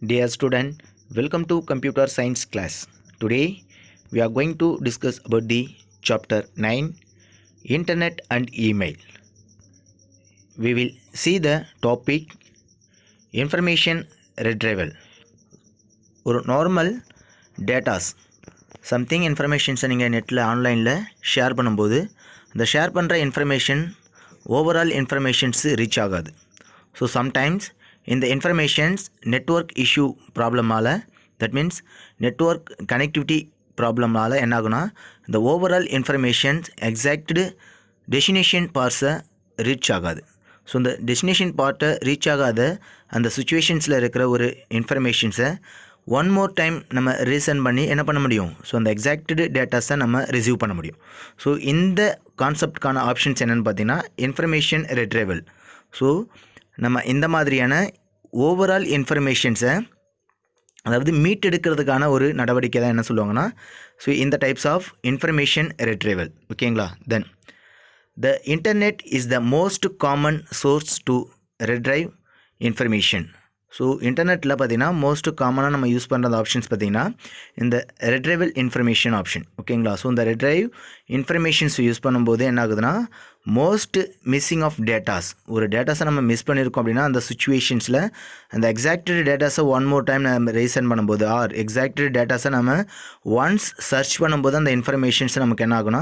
Dear student, welcome to computer science class. Today we are going to discuss about the chapter 9 Internet and Email. We will see the topic information retrieval. ஒரு normal datas something இன்ஃபர்மேஷன்ஸை நீங்கள் நெட்டில் ஆன்லைனில் share பண்ணும்போது அந்த share பண்ணுற information overall informations reach ஆகாது. So sometimes இந்த இன்ஃபர்மேஷன்ஸ் நெட்வொர்க் இஷ்யூ ப்ராப்ளமால், தட் மீன்ஸ் நெட்வொர்க் கனெக்டிவிட்டி ப்ராப்ளமால் என்ன ஆகுனா இந்த ஓவரால் இன்ஃபர்மேஷன்ஸ் எக்ஸாக்டு டெஸ்டினேஷன் பார்ட்ஸை ரீச் ஆகாது. ஸோ இந்த டெஸ்டினேஷன் பார்ட்டை ரீச் ஆகாத அந்த சுச்சுவேஷன்ஸில் இருக்கிற ஒரு இன்ஃபர்மேஷன்ஸை ஒன் மோர் டைம் நம்ம ரீசன் பண்ணி என்ன பண்ண முடியும்? ஸோ அந்த எக்ஸாக்டு டேட்டாஸை நம்ம ரிசீவ் பண்ண முடியும். ஸோ இந்த கான்செப்டுக்கான ஆப்ஷன்ஸ் என்னென்னு பார்த்தீங்கன்னா இன்ஃபர்மேஷன் ரெட்ரைவல். ஸோ நம்ம இந்த மாதிரியான ஓவரால் இன்ஃபர்மேஷன்ஸை அதாவது மீட் எடுக்கிறதுக்கான ஒரு நடவடிக்கை தான் என்ன சொல்லுவாங்கன்னா ஸோ இந்த டைப்ஸ் ஆஃப் இன்ஃபர்மேஷன் ரெட்ரைவல். ஓகேங்களா? Then the internet is the most common source to retrieve information. So இன்டர்நெட்டில் பார்த்தீங்கன்னா மோஸ்ட் காமனாக நம்ம யூஸ் பண்ணுற ஆப்ஷன்ஸ் பார்த்திங்கன்னா இந்த ரெட்ரைவல் இன்ஃபர்மேஷன் ஆப்ஷன். ஓகேங்களா? ஸோ இந்த ரெட்ரைவ் இன்ஃபர்மேஷன்ஸ் யூஸ் பண்ணும்போது என்ன ஆகுதுன்னா மோஸ்ட் மிஸ்ஸிங் ஆஃப் டேட்டாஸ், ஒரு டேட்டாஸை நம்ம மிஸ் பண்ணியிருக்கோம் அப்படின்னா அந்த சுச்சுவேஷன்ஸில் அந்த எக்ஸாக்டு டேட்டாஸை ஒன் மோர் டைம் நம்ம ரீசன் பண்ணும்போது ஆர் எக்ஸாக்டு டேட்டாஸை நம்ம ஒன்ஸ் சர்ச் பண்ணும்போது அந்த இன்ஃபர்மேஷன்ஸை நமக்கு என்ன ஆகுனா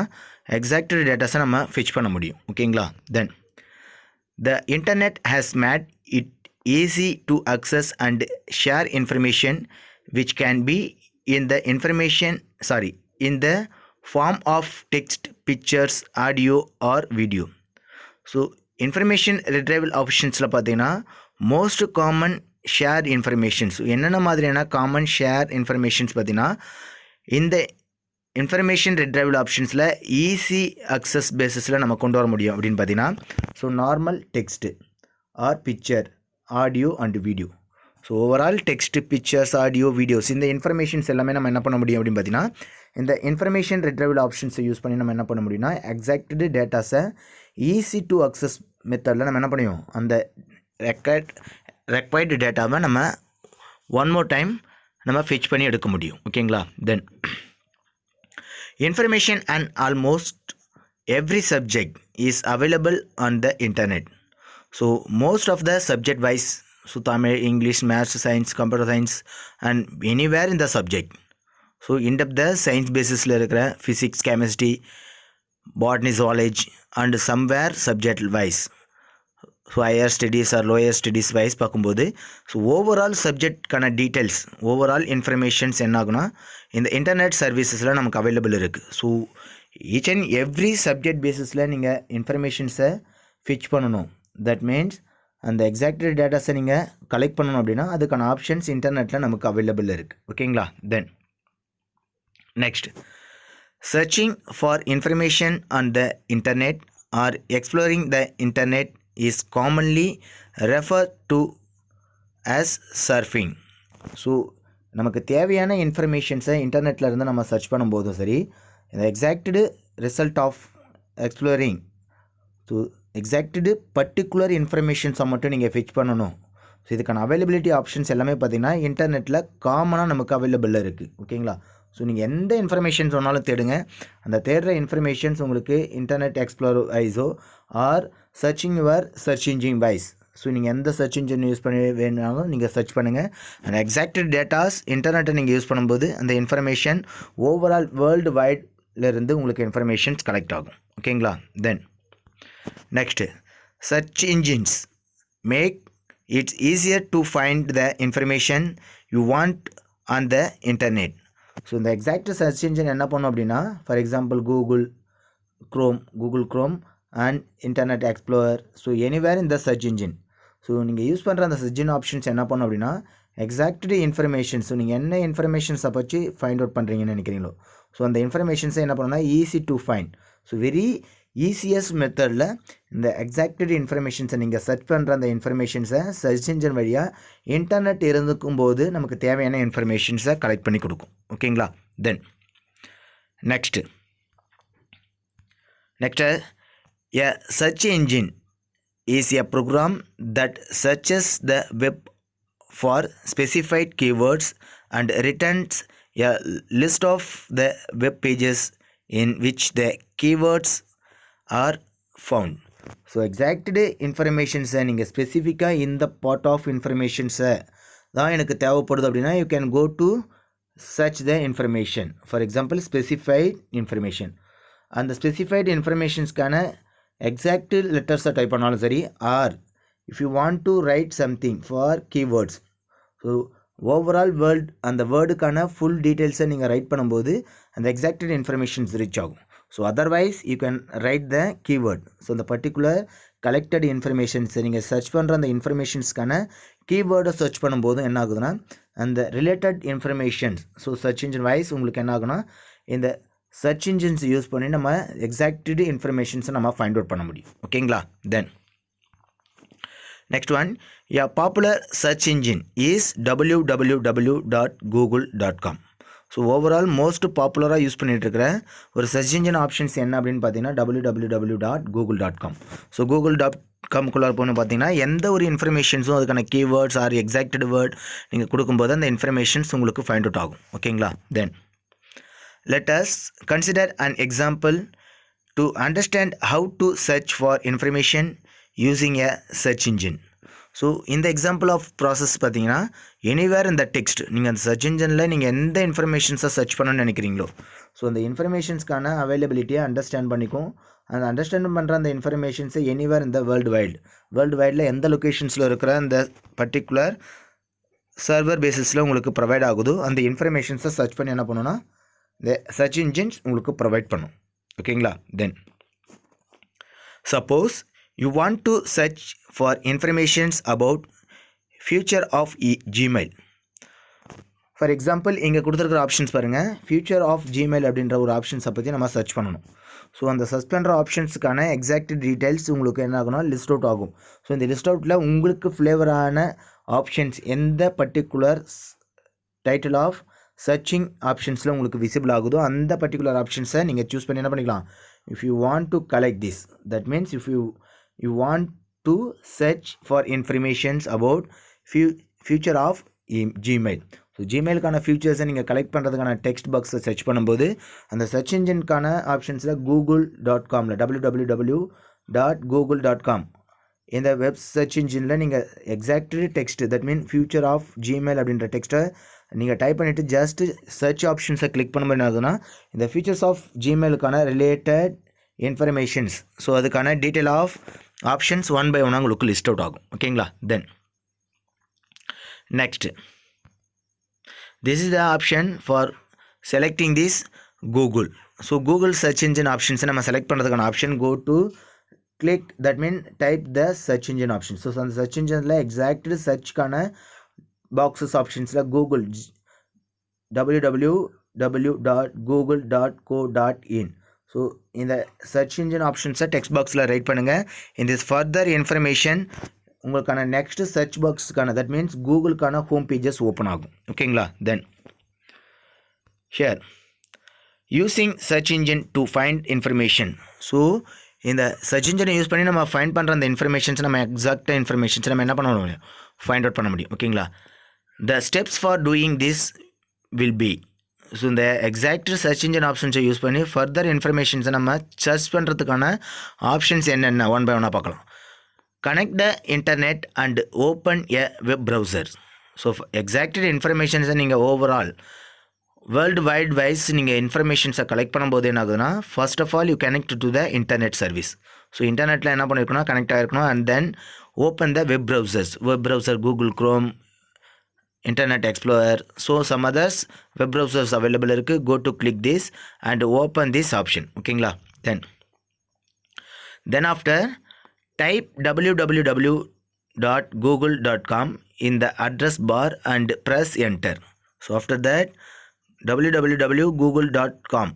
எக்ஸாக்டு டேட்டாஸை நம்ம ஃபிச் பண்ண முடியும். ஓகேங்களா? Then the internet has made it easy to access and share information which can be in the form of text, pictures, audio or video. So information retrieval optionsல பார்த்தீங்கன்னா most common shared informations என்னென்ன மாதிரியான common share informations பார்த்தீங்கன்னா இந்த information retrieval ஆப்ஷன்ஸில் easy access பேஸஸில் நம்ம கொண்டு வர முடியும் அப்படின்னு பார்த்தீங்கன்னா so normal text or picture, audio and video. So overall text, pictures, audio, videos இந்த இன்ஃபர்மேஷன்ஸ் எல்லாமே நம்ம என்ன பண்ண முடியும் அப்படின்னு பார்த்தீங்கன்னா இந்த இன்ஃபர்மேஷன் ரெட்ரைவல் ஆப்ஷன்ஸை யூஸ் பண்ணி நம்ம என்ன பண்ண முடியும்னா எக்ஸாக்டு டேட்டாஸை ஈஸி டு அக்சஸ் மெத்தடில் நம்ம என்ன பண்ணியும் அந்த ரெக்வயர்டு டேட்டாவை நம்ம ஒன் மோர் டைம் நம்ம ஃபெச் பண்ணி எடுக்க முடியும். ஓகேங்களா? Then information and almost every subject is available on the internet. So most of the subject wise, so Tamil, English, Maths, Science, Computer Science and anywhere in the subject. So in depth the science basis la irukra physics, chemistry, botany, zoology and somewhere subject wise. So higher studies or lower studies wise pakumbodhu so overall subject kana details, overall informations enna aguna in the internet services la namakku available irukku. So each and every subject basis la neenga informations fetch பண்ணனும். That means அந்த exact டேட்டாஸை நீங்கள் collect பண்ணணும் அப்படின்னா அதுக்கான options இன்டர்நெட்டில் நமக்கு available இருக்குது. ஓகேங்களா? Then next searching for information on the internet or exploring the internet is commonly refer to as surfing. So நமக்கு தேவையான இன்ஃபர்மேஷன்ஸை இன்டர்நெட்டில் இருந்து நம்ம சர்ச் பண்ணும்போதும் சரி இந்த exact result of exploring so exact particular இன்ஃபர்மேஷன்ஸை மட்டும் நீங்கள் ஃபெச் பண்ணணும். ஸோ இதுக்கான அவைலபிலிட்டி ஆப்ஷன்ஸ் எல்லாமே பார்த்தீங்கன்னா இன்டர்நெட்டில் காமனாக நமக்கு அவைலபிளில் இருக்குது. ஓகேங்களா? ஸோ நீங்கள் எந்த இன்ஃபர்மேஷன்ஸ் வேணாலும் தேடுங்க, அந்த தேடுற இன்ஃபர்மேஷன்ஸ் உங்களுக்கு இன்டர்நெட் எக்ஸ்ப்ளோர் வைஸோ or searching your search engine wise. So நீங்கள் எந்த சர்ச் இன்ஜின் யூஸ் பண்ணி வேணாலும் நீங்கள் சர்ச் பண்ணுங்கள். அந்த எக்ஸாக்டு டேட்டாஸ் இன்டர்நெட்டை நீங்கள் யூஸ் பண்ணும்போது அந்த இன்ஃபர்மேஷன் ஓவரால் வேர்ல்டு வைட்லேருந்து உங்களுக்கு இன்ஃபர்மேஷன்ஸ் கலெக்ட் ஆகும். ஓகேங்களா? Then next search engines make it easier to find the information you want on the internet. So இந்த எக்ஸாக்ட் சர்ச் இன்ஜின் என்ன பண்ணும் அப்படின்னா for example Google Chrome and internet explorer. So anywhere இந்த search engine so நீங்கள் use பண்ணுற அந்த search options என்ன பண்ணும் அப்படின்னா எக்ஸாக்டு இன்ஃபர்மேஷன்ஸ் ஸோ நீங்கள் என்ன இன்ஃபர்மேஷன்ஸை பற்றி ஃபைண்ட் அவுட் பண்ணுறீங்கன்னு நினைக்கிறீங்களோ ஸோ அந்த இன்ஃபர்மேஷன்ஸை என்ன பண்ணுன்னா easy to find. So very easiest மெத்தடில் இந்த எக்ஸாக்டு இன்ஃபர்மேஷன்ஸை நீங்கள் சர்ச் பண்ணுற அந்த இன்ஃபர்மேஷன்ஸை சர்ச் இன்ஜின் வழியாக இன்டர்நெட் இருந்துக்கும் போது நமக்கு தேவையான இன்ஃபர்மேஷன்ஸை கலெக்ட் பண்ணி கொடுக்கும். ஓகேங்களா? Then next a search engine is a program that searches the web for specified keywords and returns a list of the web pages in which the keywords are found. So exact இன்ஃபர்மேஷன்ஸை நீங்கள் ஸ்பெசிஃபிக்காக இந்த part of இன்ஃபர்மேஷன்ஸை தான் எனக்கு தேவைப்படுது அப்படின்னா you can go to search the information. For example specified information, அந்த specified இன்ஃபர்மேஷன்ஸ்க்கான எக்ஸாக்டு லெட்டர்ஸை டைப் பண்ணாலும் சரி, or if you want to write something for keywords, so overall world அந்த வேர்டுக்கான ஃபுல் டீட்டெயில்ஸை நீங்கள் ரைட் பண்ணும்போது அந்த எக்ஸாக்டட் இன்ஃபர்மேஷன்ஸ் ரீச் ஆகும். So otherwise you can write the keyword. So இந்த பர்டிகுலர் கலெக்டட் இன்ஃபர்மேஷன்ஸை நீங்கள் சர்ச் பண்ணுற அந்த இன்ஃபர்மேஷன்ஸ்க்கான கீவேர்டை சர்ச் பண்ணும்போது என்ன ஆகுதுன்னா அந்த related informations, so search engine wise உங்களுக்கு என்ன ஆகுனா இந்த சர்ச் இன்ஜின்ஸ் யூஸ் பண்ணி நம்ம எக்ஸாக்டட் இன்ஃபர்மேஷன்ஸை நம்ம ஃபைண்ட் அவுட் பண்ண முடியும். ஓகேங்களா? Then next one, a popular search engine is www.google.com. So overall most பாப்புலராக யூஸ் பண்ணிகிட்டு இருக்கிற ஒரு சர்ச் இன்ஜின் ஆப்ஷன்ஸ் என்ன அப்படின்னு பார்த்தீங்கன்னா www.google.com. ஸோ google.com-குள்ளார போகணும் பார்த்தீங்கன்னா எந்த ஒரு இன்ஃபர்மேஷன்ஸும் அதுக்கான கீவேர்ட்ஸ் ஆர் எக்ஸாக்டட் வேர்ட் நீங்கள் கொடுக்கும்போது அந்த இன்ஃபர்மேஷன்ஸ் உங்களுக்கு ஃபைண்ட் அவுட் ஆகும். ஓகேங்களா? தென் let us consider an example to understand how to search for information using a search engine. So இந்த எக்ஸாம்பிள் ஆஃப் ப்ராசஸ் பார்த்தீங்கன்னா எனிவேர் இந்த டெக்ஸ்ட் நீங்கள் அந்த சர்ச் இன்ஜினில் நீங்கள் எந்த இன்ஃபர்மேஷன்ஸை சர்ச் பண்ணணும்னு நினைக்கிறீங்களோ ஸோ அந்த இன்ஃபர்மேஷன்ஸ்க்கான அவைலபிலிட்டியை அண்டர்ஸ்டாண்ட் பண்ணிக்கும். அந்த அண்டர்ஸ்டாண்ட் பண்ணுற அந்த இன்ஃபர்மேஷன்ஸை எனிவேர் இந்த வேர்ல்டு வைடில் எந்த லொக்கேஷன்ஸில் இருக்கிற அந்த பர்டிகுலர் சர்வர் பேசிஸில் உங்களுக்கு ப்ரொவைட் ஆகுதோ அந்த இன்ஃபர்மேஷன்ஸை சர்ச் பண்ணி என்ன பண்ணணும்னா இந்த சர்ச் இன்ஜின்ஸ் உங்களுக்கு ப்ரொவைட் பண்ணும். ஓகேங்களா? தென் suppose you want to search for informations about future of Gmail. For example இங்கே கொடுத்துருக்குற ஆப்ஷன்ஸ் பாருங்கள், ஃபியூச்சர் ஆஃப் ஜிமெயில் அப்படின்ற ஒரு ஆப்ஷன்ஸை பற்றி நம்ம சர்ச் பண்ணணும். ஸோ அந்த சர்ச் பண்ணுற ஆப்ஷன்ஸுக்கான எக்ஸாக்ட் டீட்டெயில்ஸ் உங்களுக்கு என்ன ஆகும்னா லிஸ்ட் அவுட் ஆகும். ஸோ இந்த லிஸ்ட் அவுட்டில் உங்களுக்கு ஃப்ளேவரான ஆப்ஷன்ஸ் எந்த பர்டிகுலர் டைட்டில் ஆஃப் சர்ச்சிங் ஆப்ஷன்ஸில் உங்களுக்கு விசிபிள் ஆகுதோ அந்த பர்டிகுலர் ஆப்ஷன்ஸை நீங்கள் சூஸ் பண்ணி என்ன பண்ணிக்கலாம். If you want to collect this, that means if you want to search for informations about future of Gmail. So ஜிமெயிலுக்கான ஃபியூச்சர்ஸை நீங்கள் கலெக்ட் பண்ணுறதுக்கான டெக்ஸ்ட் பாக்ஸை சர்ச் பண்ணும்போது அந்த சர்ச் இன்ஜின்கான ஆப்ஷன்ஸில் google.comல www.google.com இந்த வெப் சர்ச் இன்ஜினில் நீங்கள் exactly text that mean future of Gmail அப்படின்ற டெக்ஸ்ட்டை நீங்கள் டைப் பண்ணிவிட்டு ஜஸ்ட் சர்ச் ஆப்ஷன்ஸை கிளிக் பண்ணும்போது என்ன ஆகுதுன்னா இந்த ஃபீச்சர்ஸ் ஆஃப் ஜிமெயிலுக்கான ரிலேட்டட் இன்ஃபர்மேஷன்ஸ், ஸோ அதுக்கான detail of options one by ஒன்னாக உங்களுக்கு லிஸ்ட் அவுட் ஆகும். ஓகேங்களா? Then next, this is the option for selecting this Google. So Google search engine ஆப்ஷன்ஸை நம்ம செலக்ட் பண்ணுறதுக்கான option go to click, that mean type the search engine option. So அந்த search இன்ஜினில் exact சர்ச்க்கான boxes ஆப்ஷன்ஸில் Google www.google.co.in. So இந்த search engine ஆப்ஷன்ஸை text பாக்ஸில் ரைட் பண்ணுங்கள். இந்த ஃபர்தர் இன்ஃபர்மேஷன் உங்களுக்கான நெக்ஸ்ட் சர்ச் பாக்ஸுக்கான தட் மீன்ஸ் கூகுளுக்கான ஹோம் பேஜஸ் ஓப்பன் ஆகும். ஓகேங்களா? Then here using search engine to find information. So இந்த சர்ச் இன்ஜினை யூஸ் பண்ணி நம்ம ஃபைண்ட் பண்ணுற அந்த இன்ஃபர்மேஷன்ஸ் நம்ம எக்ஸாக்டாக இன்ஃபர்மேஷன்ஸ் நம்ம என்ன பண்ண முடியும், ஃபைண்ட் அவுட் பண்ண முடியும். ஓகேங்களா? The steps for doing this will be, so இந்த எக்ஸாக்ட் சர்ச் இன்ஜின் ஆப்ஷன்ஸை யூஸ் பண்ணி ஃபர்தர் இன்ஃபர்மேஷன்ஸை நம்ம சர்ச் பண்ணுறதுக்கான ஆப்ஷன்ஸ் என்னென்ன ஒன் பை ஒன்னாக பார்க்கலாம். Connect the internet and open a web browser. So exacted இன்ஃபர்மேஷன்ஸை நீங்கள் ஓவரால் வேர்ல்டு வைஸ் நீங்கள் இன்ஃபர்மேஷன்ஸை கலெக்ட் பண்ணும்போது என்ன ஆகுதுன்னா first of all you connect to the internet service. So இன்டர்நெட்டில் என்ன பண்ணியிருக்கணும், கனெக்ட் ஆகிருக்கணும். And then open the web browser Google Chrome, Internet Explorer, so some others web browsers available irukku. Go to click this and open this option. okayங்களா? then after type www.google.com in the address bar and press enter. so after that www.google.com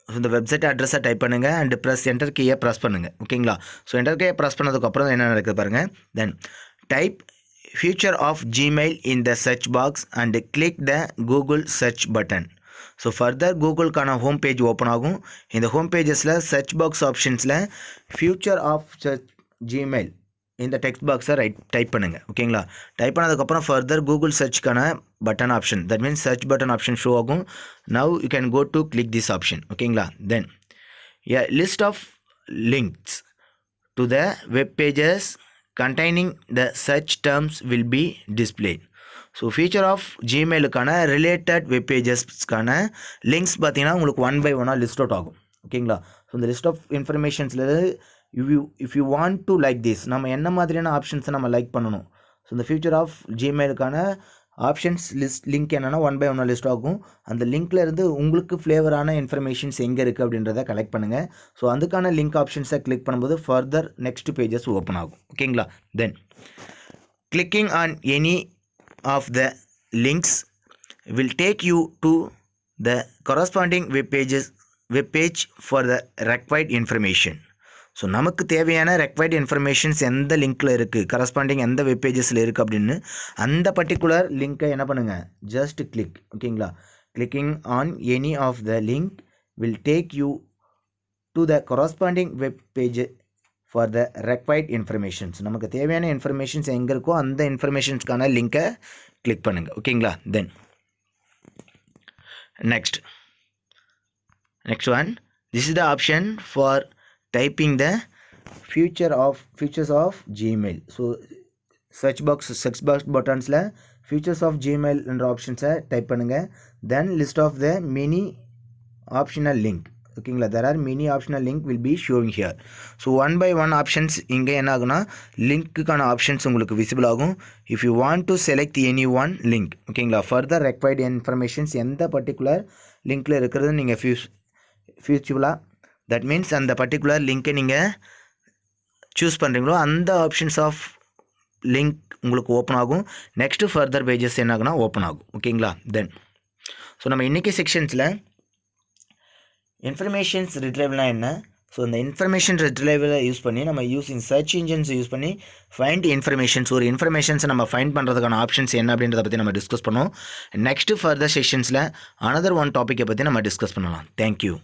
இந்த website அட்ரஸை type பண்ணுங்கள் and press enter கீயை press பண்ணுங்கள். ஓகேங்களா? So enter கீயை press பண்ணதுக்கப்புறம் என்ன நடக்குது பாருங்கள். தென் type future of Gmail in the search box and click the Google search button. So further கூகுளுக்கான ஹோம் பேஜ் ஓப்பன் ஆகும். இந்த ஹோம் பேஜஸில் சர்ச் பாக்ஸ் ஆப்ஷன்ஸில் ஃபியூச்சர் ஆஃப் சர்ச் ஜிமெயில் இந்த டெக்ஸ்ட் பாக்ஸை டைப் பண்ணுங்கள். ஓகேங்களா? டைப் பண்ணதுக்கப்புறம் ஃபர்தர் கூகுள் சர்ச்சுக்கான button option, that means search button option show ஆகும். Now you can go to click this option. ஓகேங்களா? Then a list of links to the web pages containing the search terms will be displayed. So feature of ஜிமெயிலுக்கான related web பேஜஸ்க்கான links பார்த்தீங்கன்னா உங்களுக்கு one by ஒன்னாக list out ஆகும். ஓகேங்களா? So இந்த list of இன்ஃபர்மேஷன்ஸில் if you want to like this, நம்ம என்ன மாதிரியான ஆப்ஷன்ஸை நம்ம லைக் பண்ணணும். ஸோ இந்த ஃபியூச்சர் ஆஃப் ஜிமெயிலுக்கான ஆப்ஷன்ஸ் லிங்க் என்னென்னா ஒன் பை ஒன்னாக லிஸ்ட் ஆகும். அந்த லிங்க்கில் இருந்து உங்களுக்கு ஃப்ளேவரான இன்ஃபர்மேஷன்ஸ் எங்கே இருக்குது அப்படின்றத கலெக்ட் பண்ணுங்கள். ஸோ அதுக்கான லிங்க் ஆப்ஷன்ஸை கிளிக் பண்ணும்போது ஃபர்தர் நெக்ஸ்ட் பேஜஸ் ஓப்பன் ஆகும். ஓகேங்களா? Then clicking on any of the links will take you to the corresponding web page for the required information. So நமக்கு தேவையான ரெக்வைர்ட் இன்ஃபர்மேஷன்ஸ் எந்த லிங்க்கில் இருக்குது, கரஸ்பாண்டிங் எந்த வெப் பேஜஸில் இருக்குது அப்படின்னு அந்த பர்டிகுலர் லிங்க்கை என்ன பண்ணுங்கள், ஜஸ்ட் கிளிக். ஓகேங்களா? Clicking on any of the link will take you to the corresponding web page for the required informations. நமக்கு தேவையான இன்ஃபர்மேஷன்ஸ் எங்கே இருக்கோ அந்த இன்ஃபர்மேஷன்ஸ்க்கான லிங்க்கை கிளிக் பண்ணுங்கள். ஓகேங்களா? Then next one, this is the option for typing the features of Gmail. So search box buttons la features of Gmail என்ற ஆப்ஷன்ஸை type பண்ணுங்க. then list of the many optional link. ஓகேங்களா? there are many optional link will be showing here. so one by one options இங்கே என்ன ஆகுனா லிங்க்குக்கான options உங்களுக்கு visible ஆகும். if you want to select any one link, ஓகேங்களா, further required informations எந்த particular லிங்க்கில் இருக்கிறது நீங்கள் ஃபியூச்சுவலாக, தட் மீன்ஸ் அந்த பர்டிகுலர் லிங்க்கை நீங்கள் சூஸ் பண்ணுறீங்களோ அந்த ஆப்ஷன்ஸ் ஆஃப் லிங்க் உங்களுக்கு ஓப்பன் ஆகும். நெக்ஸ்ட்டு ஃபர்தர் பேஜஸ் என்ன ஆகுனா ஓப்பன் ஆகும். ஓகேங்களா? தென் ஸோ நம்ம இன்றைக்கி செக்ஷன்ஸில் இன்ஃபர்மேஷன்ஸ் ரிட்ரைவல்னால் என்ன, ஸோ இந்த இன்ஃபர்மேஷன் ரிட்ரைவலை யூஸ் பண்ணி நம்ம யூஸிங் சர்ச் இன்ஜின்ஸ் யூஸ் பண்ணி ஃபைண்ட் இன்ஃபர்மேஷன்ஸ், ஒரு இன்ஃபர்மேஷன்ஸை நம்ம ஃபைண்ட் பண்ணுறதுக்கான ஆப்ஷன்ஸ் என்ன அப்படின்றத பற்றி நம்ம டிஸ்கஸ் பண்ணுவோம். நெக்ஸ்ட்டு ஃபர்தர் செஷன்ஸில் அனதர் ஒன் டாப்பிக்கை பற்றி நம்ம டிஸ்கஸ் பண்ணலாம். தேங்க்யூ.